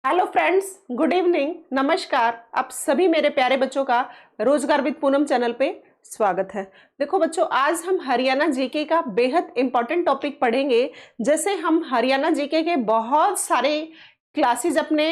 Hello friends, good evening, नमस्कार। आप सभी मेरे प्यारे बच्चों का रोजगार विद पूनम चैनल पे स्वागत है। देखो बच्चों, आज हम हरियाणा जीके का बेहद इंपॉर्टेंट टॉपिक पढ़ेंगे। जैसे हम हरियाणा जीके के बहुत सारे क्लासेस अपने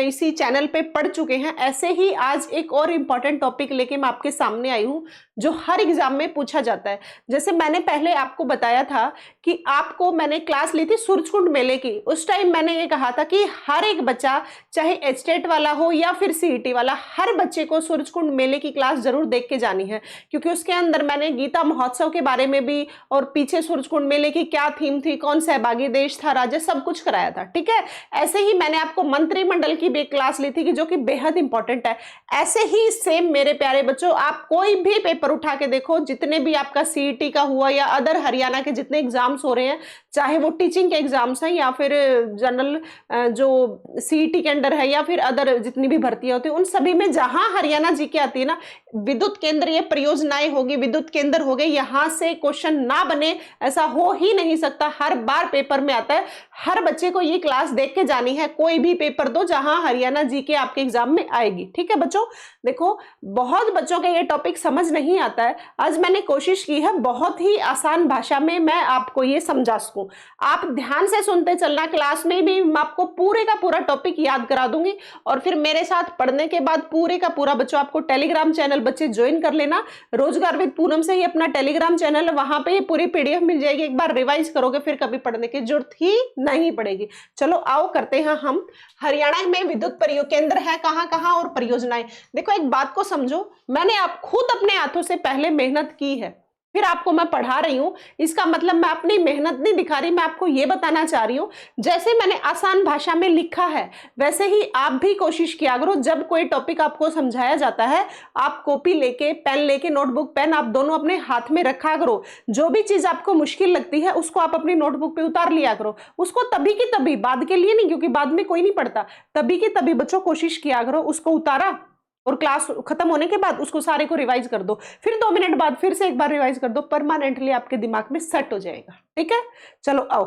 इसी चैनल पे पढ़ चुके हैं, ऐसे ही आज एक और इम्पॉर्टेंट टॉपिक लेके मैं आपके सामने आई हूँ जो हर एग्जाम में पूछा जाता है। जैसे मैंने पहले आपको बताया था कि आपको मैंने क्लास ली थी सूरजकुंड मेले की। उस टाइम मैंने ये कहा था कि हर एक बच्चा, चाहे एचटेट वाला हो या फिर सीईटी वाला, हर बच्चे को सूरजकुंड मेले की क्लास जरूर देख के जानी है, क्योंकि उसके अंदर मैंने गीता महोत्सव के बारे में भी और पीछे सूरजकुंड मेले की क्या थीम थी, कौन सहभागी देश था, राज्य, सब कुछ कराया था। ठीक है, ऐसे ही मैंने आपको मंत्रिमंडल की भी एक क्लास ली थी कि जो कि बेहद इंपॉर्टेंट है। ऐसे ही सेम मेरे प्यारे बच्चों, आप कोई भी पेपर उठा के देखो, जितने भी आपका सीईटी का हुआ या अदर हरियाणा के जितने एग्जाम्स हो रहे हैं, चाहे वो टीचिंग के एग्जाम्स हैं या फिर जनरल जो सीईटी के अंडर है या फिर अदर जितनी भी भर्तियां होती है, उन सभी में जहां हरियाणा जीके आती है ना, विद्युत केंद्र ये परियोजनाएं होगी, विद्युत केंद्र हो गए, यहां से क्वेश्चन ना बने ऐसा हो ही नहीं सकता। हर बार पेपर में आता है। हर बच्चे को ये क्लास देख के जानी है। कोई भी पेपर दो जहां हरियाणा जीके आपके एग्जाम में आएगी। ठीक है बच्चों, देखो बहुत बच्चों के ये टॉपिक समझ नहीं आता है। आज मैंने कोशिश की है बहुत ही आसान भाषा में मैं आपको ये समझा सकूं। आप ध्यान से सुनते चलना। क्लास में भी मैं आपको पूरे का पूरा टॉपिक याद करा दूंगी और फिर मेरे साथ पढ़ने के बाद पूरे का पूरा बच्चों आपको टेलीग्राम चैनल बच्चे ज्वाइन कर लेना। रोजगार विद पूनम से ही अपना टेलीग्राम चैनल है, वहां पे पूरी पीडीएफ मिल जाएगी। एक बार रिवाइज करोगे फिर कभी पढ़ने की जरूरत ही नहीं पड़ेगी। चलो आओ करते हैं हम। हरियाणा में विद्युत केंद्र है कहां कहां और परियोजनाएं। देखो एक बात को समझो, मैंने आप खुद अपने हाथों से पहले मेहनत की है, फिर आपको मैं पढ़ा रही हूं। इसका मतलब मैं अपनी मेहनत नहीं दिखा रही, मैं आपको यह बताना चाह रही हूं जैसे मैंने आसान भाषा में लिखा है वैसे ही आप भी कोशिश किया करो। जब कोई टॉपिक आपको समझाया जाता है, आप कॉपी लेके, पेन लेके, नोटबुक पेन आप दोनों अपने हाथ में रखा करो। जो भी चीज आपको मुश्किल लगती है उसको आप अपनी नोटबुक पे उतार लिया करो। उसको तभी की तभी, बाद के लिए नहीं, क्योंकि बाद में कोई नहीं पढ़ता। तभी की तभी बच्चों कोशिश किया करो, उसको उतारा और क्लास खत्म होने के बाद उसको सारे को रिवाइज कर दो, फिर 2 मिनट बाद फिर से एक बार रिवाइज कर दो। परमानेंटली आपके दिमाग में सेट हो जाएगा। ठीक है, चलो आओ।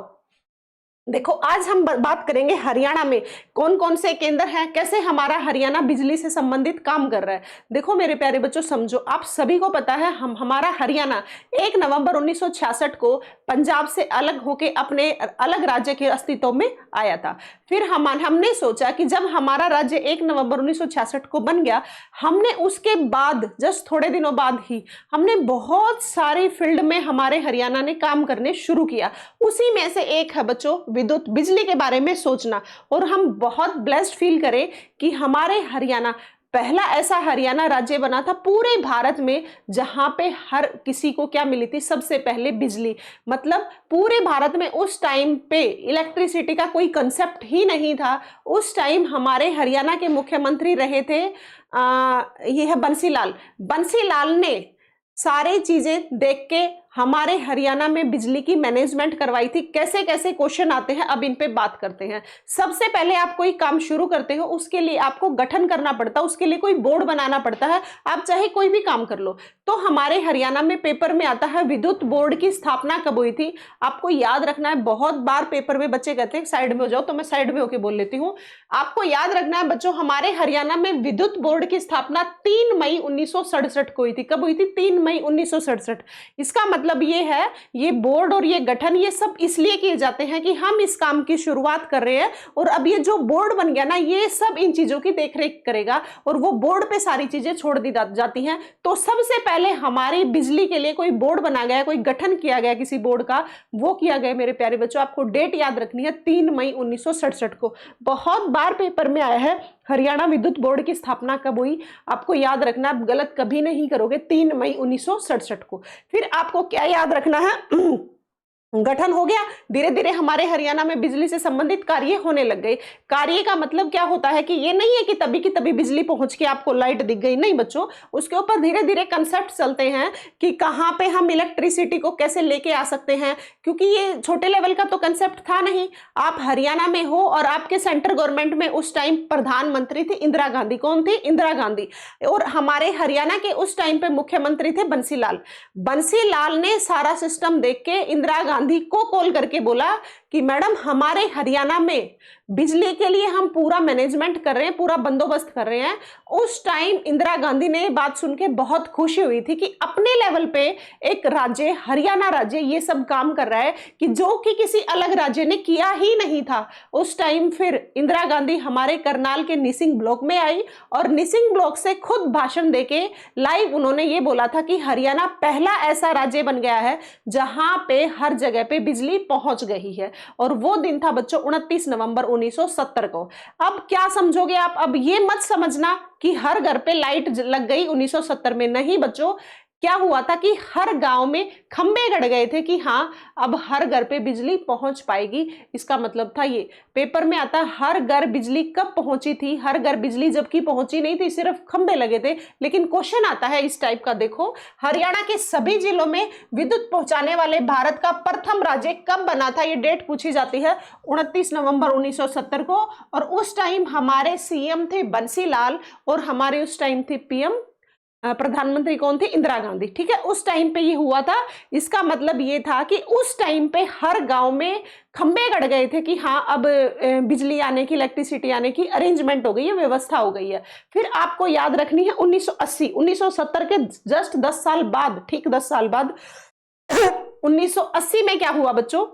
देखो आज हम बात करेंगे हरियाणा में कौन कौन से केंद्र हैं, कैसे हमारा हरियाणा बिजली से संबंधित काम कर रहा है। देखो मेरे प्यारे बच्चों समझो, आप सभी को पता है हमारा हरियाणा 1 नवंबर 1966 को पंजाब से अलग होके अपने अलग राज्य के अस्तित्व में आया था। फिर हमने सोचा कि जब हमारा राज्य 1 नवंबर 1966 को बन गया, हमने उसके बाद जस्ट थोड़े दिनों बाद ही हमने बहुत सारी फील्ड में हमारे हरियाणा ने काम करने शुरू किया। उसी में से एक है बच्चों विद्युत बिजली के बारे में सोचना। और हम बहुत ब्लेस्ड फील करें कि हमारे हरियाणा पहला ऐसा हरियाणा राज्य बना था पूरे भारत में जहां पे हर किसी को क्या मिली थी, सबसे पहले बिजली। मतलब पूरे भारत में उस टाइम पे इलेक्ट्रिसिटी का कोई कंसेप्ट ही नहीं था। उस टाइम हमारे हरियाणा के मुख्यमंत्री रहे थे ये है बंसीलाल ने सारी चीजें देख के हमारे हरियाणा में बिजली की मैनेजमेंट करवाई थी। कैसे कैसे क्वेश्चन आते हैं अब इन पे बात करते हैं। सबसे पहले आप कोई काम शुरू करते हो, उसके लिए आपको गठन करना पड़ता है, उसके लिए कोई बोर्ड बनाना पड़ता है। आप चाहे कोई भी काम कर लो। तो हमारे हरियाणा में पेपर में आता है विद्युत बोर्ड की स्थापना कब हुई थी। आपको याद रखना है, बहुत बार पेपर में बच्चे कहते हैं साइड में हो जाओ, तो मैं साइड में होकर बोल लेती हूँ। आपको याद रखना है बच्चों, हमारे हरियाणा में विद्युत बोर्ड की स्थापना 3 मई 1967 को हुई थी। कब हुई थी? 3 मई 1967। इसका मतलब ये है, ये बोर्ड और ये गठन ये सब इसलिए किए जाते हैं कि हम इस काम की शुरुआत कर रहे हैं और अब ये जो बोर्ड बन गया ना, ये सब इन चीजों की देखरेख करेगा और वो बोर्ड पे सारी चीजें छोड़ दी जाती हैं। तो सबसे पहले हमारी बिजली के लिए कोई बोर्ड बना गया, कोई गठन किया गया किसी बोर्ड का, वो किया गया मेरे प्यारे बच्चों। आपको डेट याद रखनी है, 3 मई 1967 को। बहुत बार पेपर में आया है हरियाणा विद्युत बोर्ड की स्थापना कब हुई, आपको याद रखना, आप गलत कभी नहीं करोगे। 3 मई 1967 को। फिर आपको क्या याद रखना है, गठन हो गया, धीरे धीरे हमारे हरियाणा में बिजली से संबंधित कार्य होने लग गए। कार्य का मतलब क्या होता है कि ये नहीं है कि तभी की तभी बिजली पहुंच के आपको लाइट दिख गई, नहीं बच्चों। उसके ऊपर धीरे धीरे कंसेप्ट चलते हैं कि कहां पे हम इलेक्ट्रिसिटी को कैसे लेके आ सकते हैं, क्योंकि ये छोटे लेवल का तो कंसेप्ट था नहीं। आप हरियाणा में हो और आपके सेंट्रल गवर्नमेंट में उस टाइम प्रधानमंत्री थी इंदिरा गांधी। कौन थी? इंदिरा गांधी। और हमारे हरियाणा के उस टाइम पे मुख्यमंत्री थे बंसीलाल ने सारा सिस्टम देख के इंदिरा गांधी को कॉल करके बोला कि मैडम हमारे हरियाणा में बिजली के लिए हम पूरा मैनेजमेंट कर रहे हैं, पूरा बंदोबस्त कर रहे हैं। उस टाइम इंदिरा गांधी ने बात सुन के बहुत खुशी हुई थी कि अपने लेवल पे एक राज्य, हरियाणा राज्य, ये सब काम कर रहा है कि जो कि किसी अलग राज्य ने किया ही नहीं था। उस टाइम फिर इंदिरा गांधी हमारे करनाल के निसिंग ब्लॉक में आई और निसिंग ब्लॉक से खुद भाषण देके लाइव उन्होंने ये बोला था कि हरियाणा पहला ऐसा राज्य बन गया है जहां पे हर जगह पे बिजली पहुंच गई है। और वो दिन था बच्चों 29 नवंबर 1970 को। अब क्या समझोगे आप? अब ये मत समझना कि हर घर पे लाइट लग गई 1970 में, नहीं बच्चों। क्या हुआ था कि हर गांव में खंबे गड़ गए थे कि हाँ अब हर घर पे बिजली पहुंच पाएगी। इसका मतलब था ये, पेपर में आता हर घर बिजली कब पहुंची थी, हर घर बिजली जबकि पहुंची नहीं थी, सिर्फ खंबे लगे थे। लेकिन क्वेश्चन आता है इस टाइप का, देखो हरियाणा के सभी जिलों में विद्युत पहुंचाने वाले भारत का प्रथम राज्य कब बना था, ये डेट पूछी जाती है 29 नवंबर 1970 को। और उस टाइम हमारे सीएम थे बंसीलाल और हमारे उस टाइम थे पीएम, प्रधानमंत्री कौन थे? इंदिरा गांधी। ठीक है, उस टाइम पे ये हुआ था। इसका मतलब ये था कि उस टाइम पे हर गांव में खंबे गड़ गए थे कि हाँ अब बिजली आने की, इलेक्ट्रिसिटी आने की अरेंजमेंट हो गई है, व्यवस्था हो गई है। फिर आपको याद रखनी है 1980, 1970 के जस्ट 10 साल बाद, ठीक 10 साल बाद 1980 में क्या हुआ बच्चों?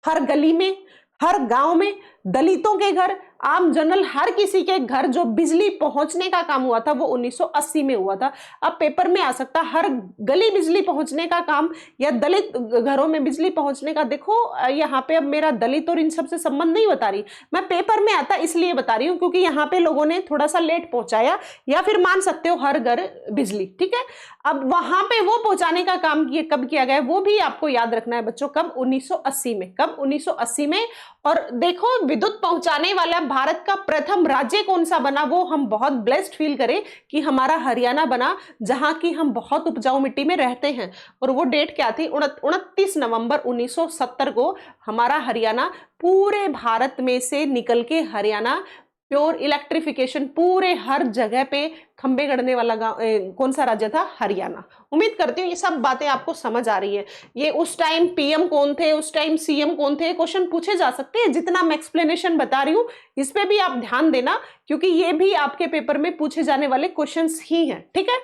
हर गली में, हर गांव में, दलितों के घर, आम जनरल हर किसी के घर जो बिजली पहुंचने का काम हुआ था वो 1980 में हुआ था। अब पेपर में आ सकता हर गली बिजली पहुंचने का काम या दलित घरों में बिजली पहुंचने का। देखो यहाँ पे अब मेरा दलित और इन सब से संबंध नहीं बता रही मैं, पेपर में आता इसलिए बता रही हूँ क्योंकि यहाँ पे लोगों ने थोड़ा सा लेट पहुंचाया, या फिर मान सकते हो हर घर बिजली। ठीक है, अब वहां पे वो पहुंचाने का काम कब किया गया वो भी आपको याद रखना है बच्चों। कब? 1980 में। कब? 1980 में। और देखो विद्युत पहुंचाने वाला भारत का प्रथम राज्य कौन सा बना, वो हम बहुत ब्लेस्ड फील करें कि हमारा हरियाणा बना, जहां की हम बहुत उपजाऊ मिट्टी में रहते हैं। और वो डेट क्या थी? 29 नवंबर 1970 को हमारा हरियाणा पूरे भारत में से निकल के हरियाणा प्योर इलेक्ट्रिफिकेशन, पूरे हर जगह पे खंबे गड़ने वाला कौन सा राज्य था? हरियाणा। उम्मीद करती हूँ ये सब बातें आपको समझ आ रही है। ये उस टाइम पीएम कौन थे, उस टाइम सीएम कौन थे, क्वेश्चन पूछे जा सकते हैं। जितना मैं एक्सप्लेनेशन बता रही हूँ इस पे भी आप ध्यान देना क्योंकि ये भी आपके पेपर में पूछे जाने वाले क्वेश्चन ही हैं। ठीक है,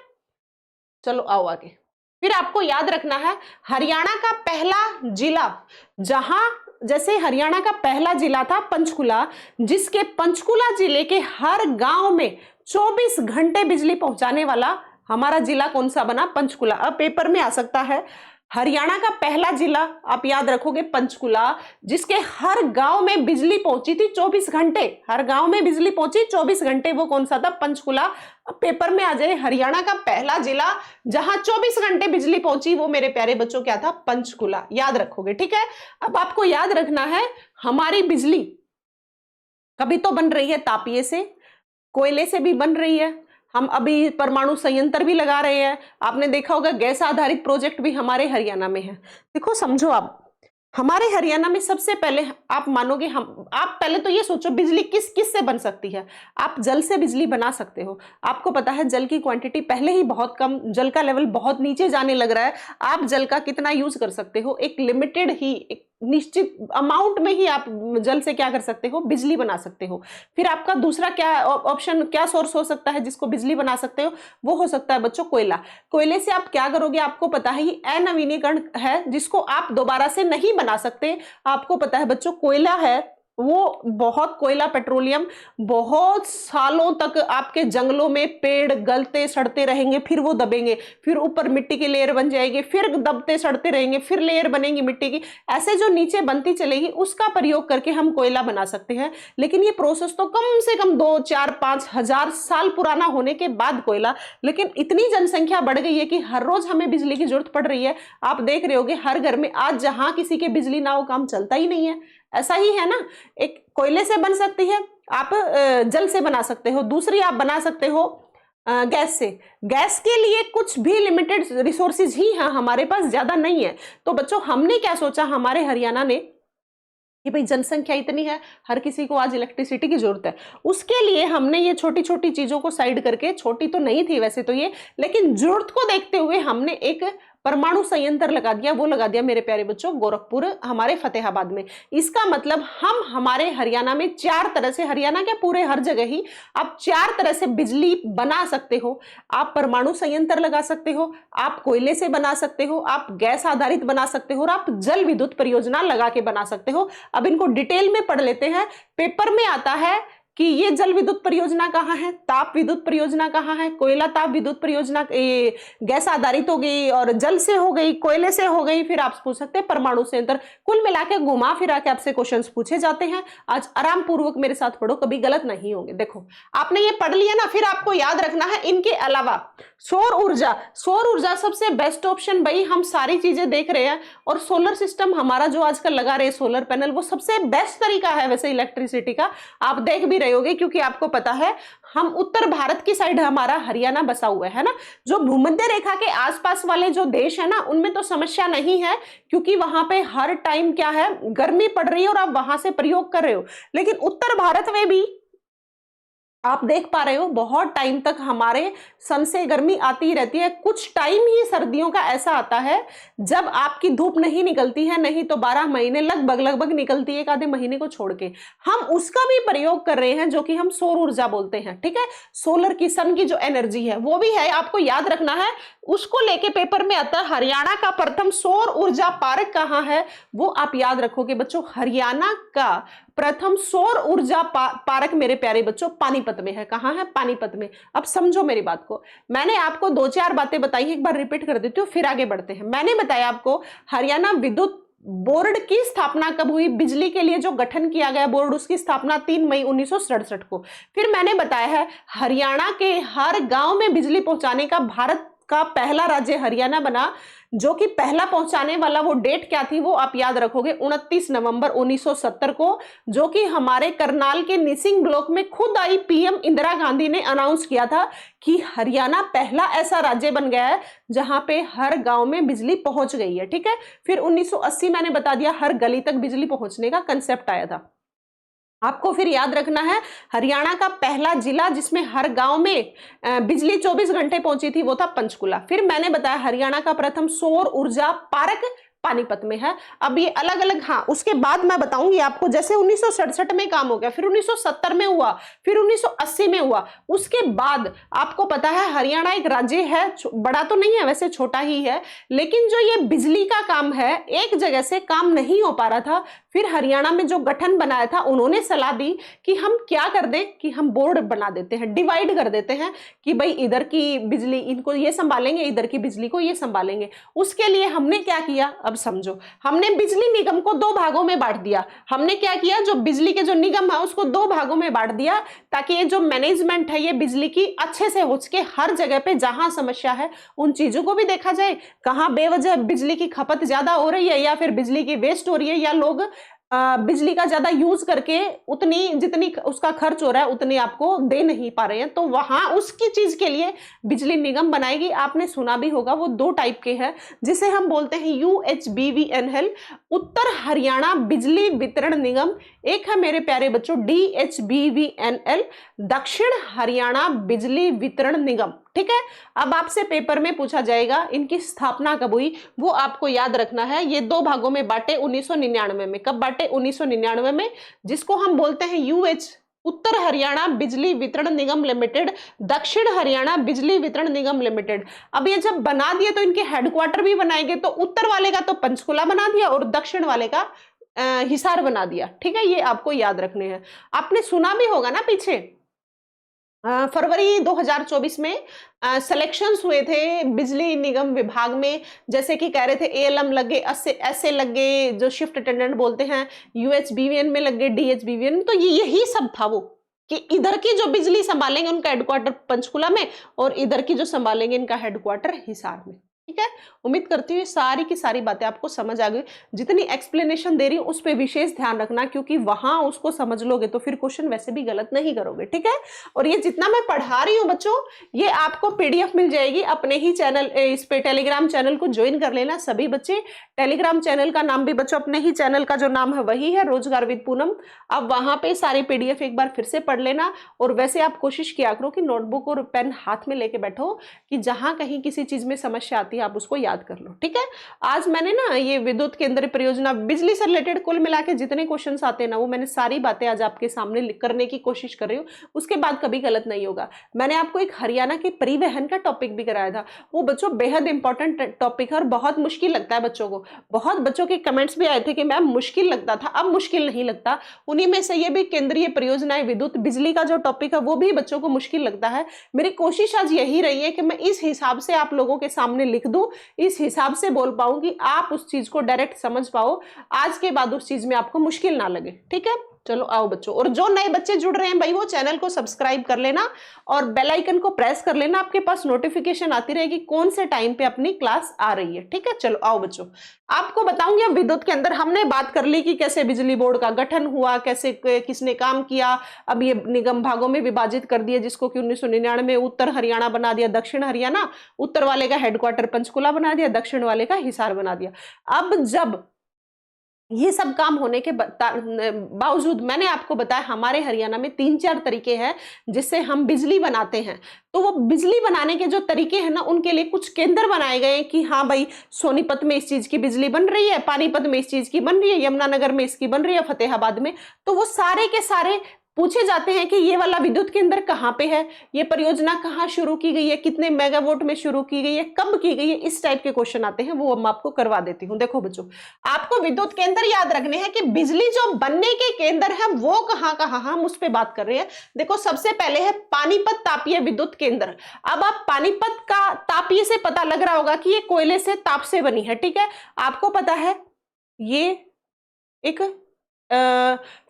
चलो आओ आगे। फिर आपको याद रखना है हरियाणा का पहला जिला, जहां जैसे हरियाणा का पहला जिला था पंचकुला, जिसके पंचकुला जिले के हर गांव में 24 घंटे बिजली पहुंचाने वाला हमारा जिला कौन सा बना? पंचकुला। अब पेपर में आ सकता है हरियाणा का पहला जिला, आप याद रखोगे पंचकुला, जिसके हर गांव में बिजली पहुंची थी 24 घंटे, हर गांव में बिजली पहुंची 24 घंटे, वो कौन सा था? पंचकुला। अब पेपर में आ जाए हरियाणा का पहला जिला जहां 24 घंटे बिजली पहुंची, वो मेरे प्यारे बच्चों क्या था? पंचकुला। याद रखोगे। ठीक है, अब आपको याद रखना है हमारी बिजली कभी तो बन रही है तापीय से, कोयले से भी बन रही है, हम अभी परमाणु संयंत्र भी लगा रहे हैं। आपने देखा होगा गैस आधारित प्रोजेक्ट भी हमारे हरियाणा में है। देखो समझो, आप हमारे हरियाणा में सबसे पहले, आप मानोगे आप पहले तो ये सोचो बिजली किस किस से बन सकती है। आप जल से बिजली बना सकते हो। आपको पता है जल की क्वांटिटी पहले ही बहुत कम, जल का लेवल बहुत नीचे जाने लग रहा है। आप जल का कितना यूज कर सकते हो? एक लिमिटेड ही, एक निश्चित अमाउंट में ही आप जल से क्या कर सकते हो? बिजली बना सकते हो। फिर आपका दूसरा क्या ऑप्शन, क्या सोर्स हो सकता है जिसको बिजली बना सकते हो? वो हो सकता है बच्चों कोयला। कोयले से आप क्या करोगे? आपको पता है ये अनवीनीकरण है जिसको आप दोबारा से नहीं बना सकते। आपको पता है बच्चों कोयला है वो बहुत, कोयला पेट्रोलियम बहुत सालों तक आपके जंगलों में पेड़ गलते सड़ते रहेंगे, फिर वो दबेंगे, फिर ऊपर मिट्टी की लेयर बन जाएगी, फिर दबते सड़ते रहेंगे, फिर लेयर बनेगी मिट्टी की, ऐसे जो नीचे बनती चलेगी उसका प्रयोग करके हम कोयला बना सकते हैं। लेकिन ये प्रोसेस तो कम से कम 2, 4, 5 हजार साल पुराना होने के बाद कोयला। लेकिन इतनी जनसंख्या बढ़ गई है कि हर रोज हमें बिजली की जरूरत पड़ रही है। आप देख रहे होगे हर घर में आज जहां किसी के बिजली ना हो काम चलता ही नहीं है। ऐसा ही है ना, एक कोयले से बन सकती है, आप जल से बना सकते हो, दूसरी आप बना सकते हो गैस से। गैस के लिए कुछ भी लिमिटेड रिसोर्सेज ही हैं हमारे पास, ज्यादा नहीं है। तो बच्चों हमने क्या सोचा, हमारे हरियाणा ने कि भाई जनसंख्या इतनी है, हर किसी को आज इलेक्ट्रिसिटी की जरूरत है। उसके लिए हमने ये छोटी छोटी चीजों को साइड करके, छोटी तो नहीं थी वैसे तो ये, लेकिन जरूरत को देखते हुए हमने एक परमाणु संयंत्र लगा दिया, वो लगा दिया मेरे प्यारे बच्चों गोरखपुर हमारे फतेहाबाद में। इसका मतलब हम हमारे हरियाणा में 4 तरह से, हरियाणा के पूरे हर जगह ही आप 4 तरह से बिजली बना सकते हो। आप परमाणु संयंत्र लगा सकते हो, आप कोयले से बना सकते हो, आप गैस आधारित बना सकते हो और आप जल विद्युत परियोजना लगा के बना सकते हो। अब इनको डिटेल में पढ़ लेते हैं। पेपर में आता है कि ये जल विद्युत परियोजना कहाँ है, ताप विद्युत परियोजना कहाँ है, कोयला ताप विद्युत परियोजना गैस आधारित हो गई और जल से हो गई, कोयले से हो गई, फिर आप पूछ सकते हैं परमाणु संयंत्र। कुल मिला के घुमा फिरा के आपसे क्वेश्चंस पूछे जाते हैं। आज आराम पूर्वक मेरे साथ पढ़ो, कभी गलत नहीं होंगे। देखो आपने ये पढ़ लिया ना, फिर आपको याद रखना है इनके अलावा सौर ऊर्जा। सौर ऊर्जा सबसे बेस्ट ऑप्शन, भाई हम सारी चीजें देख रहे हैं और सोलर सिस्टम हमारा जो आजकल लगा रहे हैं सोलर पैनल, वो सबसे बेस्ट तरीका है वैसे इलेक्ट्रिसिटी का। आप देख भी रहे होगे क्योंकि आपको पता है हम उत्तर भारत की साइड हमारा हरियाणा बसा हुआ है ना। जो भूमध्य रेखा के आसपास वाले जो देश है ना, उनमें तो समस्या नहीं है क्योंकि वहां पे हर टाइम क्या है, गर्मी पड़ रही है और आप वहां से प्रयोग कर रहे हो। लेकिन उत्तर भारत में भी आप देख पा रहे हो बहुत टाइम तक हमारे सन से गर्मी आती ही रहती है। कुछ टाइम ही सर्दियों का ऐसा आता है जब आपकी धूप नहीं निकलती है, नहीं तो 12 महीने लगभग निकलती है, एक आधे महीने को छोड़ के। हम उसका भी प्रयोग कर रहे हैं जो कि हम सौर ऊर्जा बोलते हैं। ठीक है, सोलर की, सन की जो एनर्जी है वो भी है, आपको याद रखना है। उसको लेके पेपर में आता है हरियाणा का प्रथम सौर ऊर्जा पार्क कहाँ है, वो आप याद रखोगे बच्चों। हरियाणा का प्रथम सौर ऊर्जा पार्क मेरे प्यारे बच्चों पानीपत में है। कहां है? पानीपत में। अब समझो मेरी बात को, मैंने आपको 2-4 बातें बताई, एक बार रिपीट कर देती हूँ फिर आगे बढ़ते हैं। मैंने बताया आपको हरियाणा विद्युत बोर्ड की स्थापना कब हुई, बिजली के लिए जो गठन किया गया बोर्ड, उसकी स्थापना 3 मई 1967 को। फिर मैंने बताया है हरियाणा के हर गांव में बिजली पहुंचाने का भारत का पहला राज्य हरियाणा बना। जो कि पहला पहुंचाने वाला वो डेट क्या थी वो आप याद रखोगे, 29 नवंबर 1970 को, जो कि हमारे करनाल के निसिंग ब्लॉक में खुद आई पीएम इंदिरा गांधी ने अनाउंस किया था कि हरियाणा पहला ऐसा राज्य बन गया है जहां पे हर गांव में बिजली पहुंच गई है। ठीक है, फिर 1980 मैंने बता दिया हर गली तक बिजली पहुंचने का कंसेप्ट आया था। आपको फिर याद रखना है हरियाणा का पहला जिला जिसमें हर गांव में बिजली 24 घंटे पहुंची थी वो था पंचकुला। फिर मैंने बताया हरियाणा का प्रथम सौर ऊर्जा पार्क पानीपत में है। अब ये अलग अलग, हाँ उसके बाद मैं बताऊंगी आपको, जैसे 1967 में काम हो गया, फिर 1970 में हुआ, फिर 1980 में हुआ। उसके बाद आपको पता है हरियाणा एक राज्य है, बड़ा तो नहीं है वैसे, छोटा ही है, लेकिन जो ये बिजली का काम है एक जगह से काम नहीं हो पा रहा था। फिर हरियाणा में जो गठन बनाया था उन्होंने सलाह दी कि हम क्या कर दें कि हम बोर्ड बना देते हैं, डिवाइड कर देते हैं कि भाई इधर की बिजली इनको ये संभालेंगे, इधर की बिजली को ये संभालेंगे। उसके लिए हमने क्या किया, अब समझो, हमने बिजली निगम को 2 भागों में बांट दिया। हमने क्या किया, जो बिजली के जो निगम है उसको 2 भागों में बांट दिया ताकि ये जो मैनेजमेंट है ये बिजली की अच्छे से हो सके। हर जगह पे जहां समस्या है उन चीजों को भी देखा जाए, कहां बेवजह बिजली की खपत ज्यादा हो रही है या फिर बिजली की वेस्ट हो रही है या लोग बिजली का ज्यादा यूज करके उतनी जितनी उसका खर्च हो रहा है उतनी आपको दे नहीं पा रहे हैं, तो वहां उसकी चीज के लिए बिजली निगम बनाएगी। आपने सुना भी होगा, वो 2 टाइप के हैं जिसे हम बोलते हैं UHBVNL, उत्तर हरियाणा बिजली वितरण निगम। एक है मेरे प्यारे बच्चों DHBVNL, दक्षिण हरियाणा बिजली वितरण निगम। ठीक है, अब आपसे पेपर में पूछा जाएगा इनकी स्थापना कब हुई, वो आपको याद रखना है। ये 2 भागों में बांटे 1999 में। कब बांटे? 1999 में, जिसको हम बोलते हैं UH उत्तर हरियाणा बिजली वितरण निगम लिमिटेड, दक्षिण हरियाणा बिजली वितरण निगम लिमिटेड। अब ये जब बना दिए तो इनके हेडक्वार्टर भी बनाएंगे, तो उत्तर वाले का तो पंचकुला बना दिया और दक्षिण वाले का हिसार बना दिया। ठीक है, ये आपको याद रखने हैं। आपने सुना भी होगा ना पीछे फरवरी 2024 में सिलेक्शंस हुए थे बिजली निगम विभाग में, जैसे कि कह रहे थे ALM लग गए, ऐसे लग गए, जो शिफ्ट अटेंडेंट बोलते हैं, UHBVN में लग गए, DHBVN। तो ये यही सब था वो कि इधर की जो बिजली संभालेंगे उनका हेडक्वार्टर पंचकुला में और इधर की जो संभालेंगे इनका हेडक्वार्टर हिसार में। ठीक है, उम्मीद करती हूँ सारी की सारी बातें आपको समझ आ गई। जितनी एक्सप्लेनेशन दे रही हूँ उस पर विशेष ध्यान रखना, क्योंकि वहां उसको समझ लोगे तो फिर क्वेश्चन वैसे भी गलत नहीं करोगे। ठीक है, और ये जितना मैं पढ़ा रही हूँ बच्चों, ये आपको PDF मिल जाएगी अपने ही चैनल, इस पे टेलीग्राम चैनल को ज्वाइन कर लेना सभी बच्चे। टेलीग्राम चैनल का नाम भी बच्चों अपने ही चैनल का जो नाम है वही है, रोजगार विद पूनम। अब वहां पे सारी PDF एक बार फिर से पढ़ लेना। और वैसे आप कोशिश किया करो कि नोटबुक और पेन हाथ में लेके बैठो, कि जहां कहीं किसी चीज में समस्या आती है आप उसको याद कर लो। ठीक है, आज मैंने ना ये विद्युत केंद्र परियोजना बिजली से रिलेटेड कुल मिला के जितने क्वेश्चन आते हैं ना, वो मैंने सारी बातें आज आपके सामने करने की कोशिश कर रही हूँ। उसके बाद कभी गलत नहीं होगा। मैंने आपको एक हरियाणा के परिवहन का टॉपिक भी कराया था, वो बच्चों बेहद इंपॉर्टेंट टॉपिक है और बहुत मुश्किल लगता है बच्चों को। बहुत बच्चों के कमेंट्स भी आए थे कि मैम मुश्किल लगता था, अब मुश्किल नहीं लगता। उन्हीं में से ये भी केंद्रीय परियोजनाएं विद्युत बिजली का जो टॉपिक है वो भी बच्चों को मुश्किल लगता है। मेरी कोशिश आज यही रही है कि मैं इस हिसाब से आप लोगों के सामने लिख दूं, इस हिसाब से बोल पाऊं कि आप उस चीज को डायरेक्ट समझ पाओ, आज के बाद उस चीज में आपको मुश्किल ना लगे। ठीक है, चलो आओ बच्चों, और जो नए बच्चे जुड़ रहे हैं भाई वो चैनल को सब्सक्राइब कर लेना और बेल आइकन को प्रेस कर लेना, आपके पास नोटिफिकेशन आती रहेगी कौन से टाइम पे अपनी क्लास आ रही है। ठीक है, चलो आओ बच्चों, आपको बताऊंगी अब विद्युत के अंदर हमने बात कर ली कि कैसे बिजली बोर्ड का गठन हुआ, कैसे किसने काम किया। अब ये निगम भागों में विभाजित कर दिया, जिसको कि 1999 में उत्तर हरियाणा बना दिया, दक्षिण हरियाणा, उत्तर वाले का हेडक्वार्टर पंचकुला बना दिया, दक्षिण वाले का हिसार बना दिया। अब जब ये सब काम होने के बावजूद मैंने आपको बताया हमारे हरियाणा में 3-4 तरीके हैं जिससे हम बिजली बनाते हैं। तो वो बिजली बनाने के जो तरीके हैं ना, उनके लिए कुछ केंद्र बनाए गए हैं कि हाँ भाई सोनीपत में इस चीज की बिजली बन रही है, पानीपत में इस चीज की बन रही है, यमुनानगर में इसकी बन रही है, फतेहाबाद में। तो वो सारे के सारे पूछे जाते हैं कि ये वाला विद्युत केंद्र कहाँ पे है, ये परियोजना कहाँ शुरू की गई है, कितने मेगावाट में शुरू की गई है, कब की गई है, इस टाइप के क्वेश्चन आते हैं, वो मैं आपको करवा देती हूँ। देखो बच्चों, आपको विद्युत केंद्र याद रखने हैं कि बिजली जो बनने के केंद्र है वो कहाँ कहाँ, हम उस पर बात कर रहे हैं। देखो सबसे पहले है पानीपत तापीय विद्युत केंद्र। अब आप पानीपत का तापीय से पता लग रहा होगा कि ये कोयले से ताप से बनी है। ठीक है, आपको पता है ये एक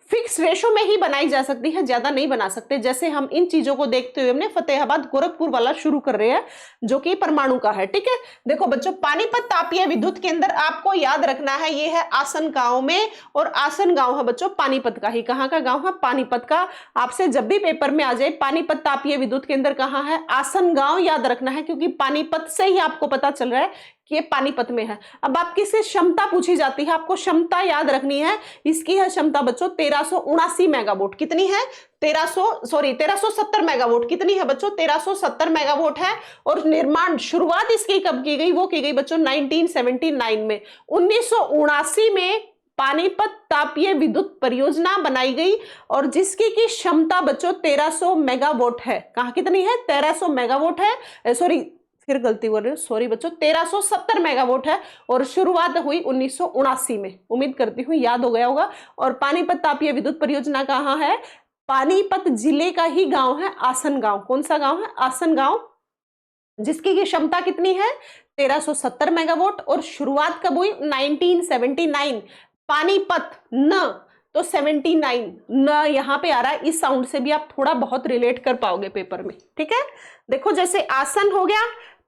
फिक्स रेशो में ही बनाई जा सकती है, ज्यादा नहीं बना सकते। जैसे हम इन चीजों को देखते हुए हमने फतेहाबाद गोरखपुर वाला शुरू कर रहे हैं जो कि परमाणु का है। ठीक है, देखो बच्चों, पानीपत तापीय विद्युत केंद्र आपको याद रखना है, ये है आसन गांव में, और आसन गांव है बच्चों पानीपत का ही। कहां का गांव है? पानीपत का। आपसे जब भी पेपर में आ जाए पानीपत तापीय विद्युत केंद्र कहां है, आसन गांव याद रखना है, क्योंकि पानीपत से ही आपको पता चल रहा है कि ये पानीपत में है। अब आपकी से क्षमता पूछी जाती है, आपको क्षमता याद रखनी है। इसकी है क्षमता बच्चों 1379 मेगावाट। कितनी है? 1370 मेगावाट। कितनी है बच्चों? 1370 मेगावाट है। और निर्माण शुरुआत इसकी कब की गई? वो की गई बच्चों 1979 में। 1979 में पानीपत तापीय विद्युत परियोजना बनाई गई और जिसकी की क्षमता बच्चों 1300 मेगावाट है। कहां कितनी है? 1300 मेगावाट है, सॉरी फिर गलती बोल रही हूँ, सॉरी बच्चों, 1370 मेगावाट है और शुरुआत हुई 1979 में। उम्मीद करती हूँ याद हो गया होगा। और पानीपत तापीय विद्युत परियोजना कहाँ है? पानीपत जिले का ही गांव है आसन गांव। कौन सा गांव है? आसन गांव, जिसकी की क्षमता कितनी है? 1370 मेगावाट। और शुरुआत कब हुई? 1979। पानीपत न तो 79 न यहां पे आ रहा है। इस साउंड से भी आप थोड़ा बहुत रिलेट कर पाओगे पेपर में। ठीक है, देखो जैसे आसन हो गया,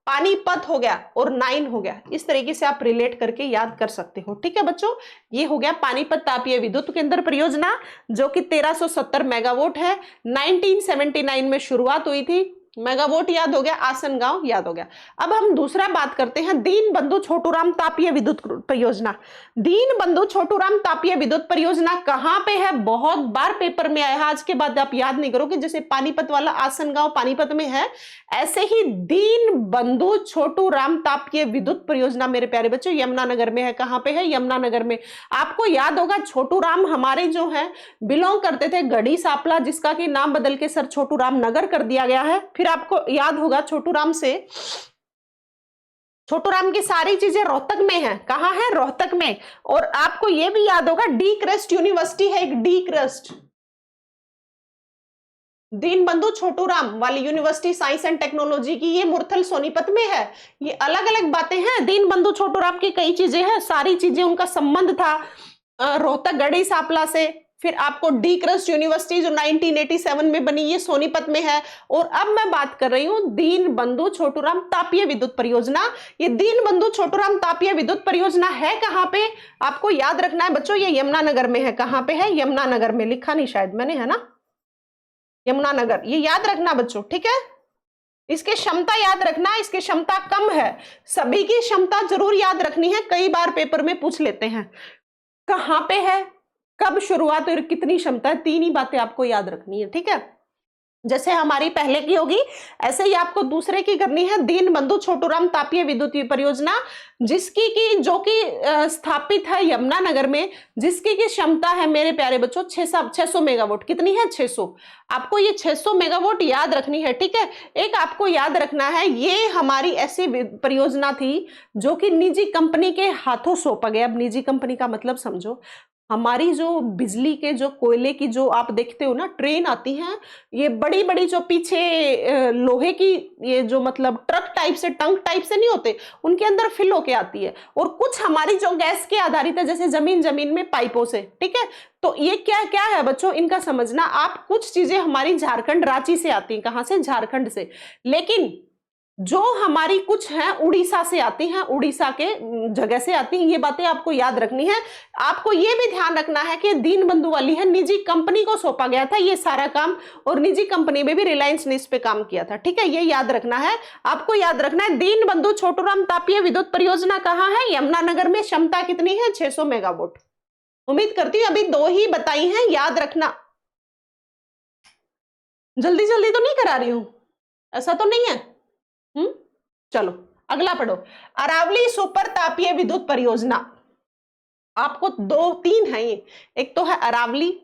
पानीपत हो गया और 9 हो गया, इस तरीके से आप रिलेट करके याद कर सकते हो। ठीक है बच्चों, ये हो गया पानीपत तापीय विद्युत केंद्र परियोजना जो कि 1370 मेगावाट है। 1979 में शुरुआत हुई थी। मेगावाट याद हो गया, आसन गांव याद हो गया। अब हम दूसरा बात करते हैं दीन बंधु छोटूराम तापीय विद्युत परियोजना। दीन बंधु छोटूराम तापीय विद्युत परियोजना कहां पे है? बहुत बार पेपर में आया है, आज के बाद आप याद नहीं करोगे। जैसे पानीपत वाला आसन गांव पानीपत में है, ऐसे ही दीन बंधु छोटूराम तापीय विद्युत परियोजना मेरे प्यारे बच्चों यमुनानगर में है। कहां पे है? यमुनानगर में। आपको याद होगा छोटूराम हमारे जो है बिलोंग करते थे गढ़ी सापला, जिसका कि नाम बदल के सर छोटूराम नगर कर दिया गया है। फिर आपको याद होगा छोटूराम की सारी चीजें रोहतक में है। कहां है? रोहतक में। और आपको यह भी याद होगा डी क्रस्ट यूनिवर्सिटी है, एक डी क्रस्ट दीन बंधु छोटूराम वाली यूनिवर्सिटी साइंस एंड टेक्नोलॉजी की, ये मुरथल सोनीपत में है। ये अलग अलग बातें हैं। दीन बंधु छोटूराम की कई चीजें हैं, सारी चीजें उनका संबंध था रोहतक गढ़ी सापला से। फिर आपको डी क्रस्ट यूनिवर्सिटी जो 1987 में बनी, ये सोनीपत में है। और अब मैं बात कर रही हूं दीन बंधु छोटूराम तापीय विद्युत परियोजना। ये दीन बंधु छोटूराम तापीय विद्युत परियोजना है कहां पे? आपको याद रखना है बच्चों, ये यमुनानगर में है। कहां पे है? यमुनानगर में। लिखा नहीं शायद मैंने, है ना, यमुनानगर। ये याद रखना बच्चों, ठीक है। इसकी क्षमता याद रखना, इसकी क्षमता कम है। सभी की क्षमता जरूर याद रखनी है, कई बार पेपर में पूछ लेते हैं। कहां पे है, कब शुरुआत और कितनी क्षमता है, 3 ही बातें आपको याद रखनी है। ठीक है, जैसे हमारी पहले की होगी ऐसे ही आपको दूसरे की करनी है। दीनबंधु छोटूराम तापीय विद्युत परियोजना, जिसकी की जो कि स्थापित है यमुनानगर में, जिसकी की क्षमता है मेरे प्यारे बच्चों 600 मेगावाट। कितनी है? 600। आपको ये 600 मेगावाट याद रखनी है, ठीक है। एक आपको याद रखना है, ये हमारी ऐसी परियोजना थी जो कि निजी कंपनी के हाथों सौंपा गया। अब निजी कंपनी का मतलब समझो, हमारी जो बिजली के जो कोयले की जो आप देखते हो ना ट्रेन आती हैं, ये बड़ी बड़ी जो पीछे लोहे की ये जो मतलब ट्रक टाइप से, टंक टाइप से नहीं होते, उनके अंदर फिल होके आती है। और कुछ हमारी जो गैस के आधारित है, जैसे जमीन जमीन में पाइपों से, ठीक है। तो ये क्या क्या है बच्चों, इनका समझना आप। कुछ चीजें हमारी झारखंड रांची से आती हैं। कहां से? झारखंड से। लेकिन जो हमारी कुछ हैं उड़ीसा से आती हैं, उड़ीसा के जगह से आती हैं। ये बातें आपको याद रखनी है। आपको ये भी ध्यान रखना है कि दीनबंधु वाली है, निजी कंपनी को सौंपा गया था ये सारा काम, और निजी कंपनी में भी रिलायंस ने इस पे काम किया था, ठीक है। ये याद रखना है, आपको याद रखना है। दीनबंधु छोटूराम तापीय विद्युत परियोजना कहाँ है? यमुनानगर में। क्षमता कितनी है? 600 मेगावाट। उम्मीद करती हूँ अभी 2 ही बताई हैं, याद रखना। जल्दी जल्दी तो नहीं करा रही हूं, ऐसा तो नहीं है? चलो अगला पढ़ो। अरावली सुपर तापीय विद्युत परियोजना। आपको 2-3 है ये। एक तो है अरावली,